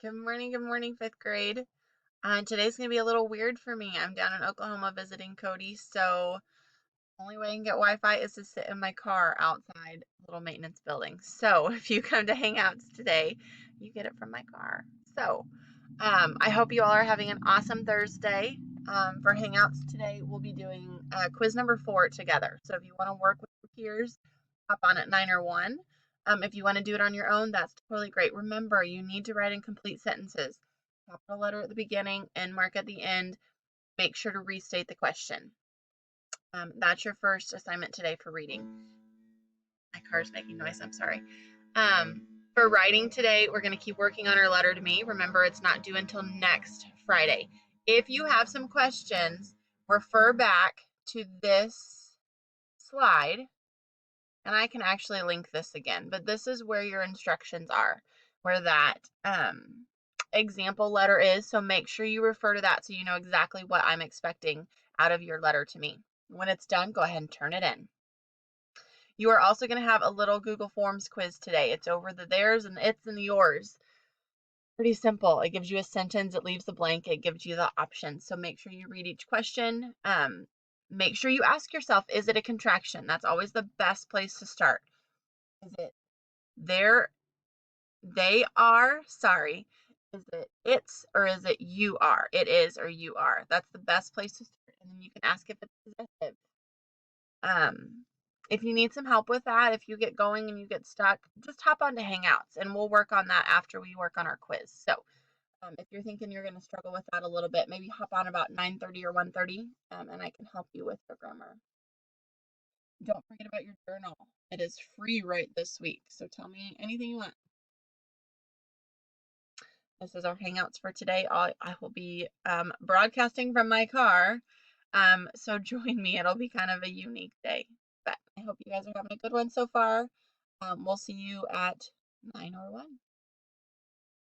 Good morning, fifth grade. Today's gonna be a little weird for me. I'm down in Oklahoma visiting Cody, so the only way I can get Wi-Fi is to sit in my car outside a little maintenance building. So if you come to Hangouts today, you get it from my car. I hope you all are having an awesome Thursday. For Hangouts today, we'll be doing quiz number 4 together. So if you want to work with your peers, hop on at 9 or 1. If you want to do it on your own, that's totally great. Remember, you need to write in complete sentences. Capital letter at the beginning and mark at the end. Make sure to restate the question. That's your first assignment today for reading. My car's making noise, I'm sorry. For writing today, we're going to keep working on our letter to me. Remember, it's not due until next Friday. If you have some questions, refer back to this slide, and I can actually link this again, but this is where your instructions are, where that example letter is. So make sure you refer to that so you know exactly what I'm expecting out of your letter to me. When it's done, go ahead and turn it in. You are also going to have a little Google Forms quiz today. It's over the theirs and it's and the yours. Pretty simple. It gives you a sentence, it leaves the blank, it gives you the options. So make sure you read each question. Make sure you ask yourself, is it a contraction? That's always the best place to start. Is it there, they are, sorry. Is it it's or is it you are? It is or you are. That's the best place to start. And then you can ask if it's possessive. If you need some help with that, if you get going and you get stuck, just hop on to Hangouts and we'll work on that after we work on our quiz. So if you're thinking you're going to struggle with that a little bit, maybe hop on about 9:30 or 1:30 and I can help you with your grammar. Don't forget about your journal. It is free right this week. So tell me anything you want. This is our Hangouts for today. I will be broadcasting from my car. So join me. It'll be kind of a unique day. But I hope you guys are having a good one so far. We'll see you at 9 or 1.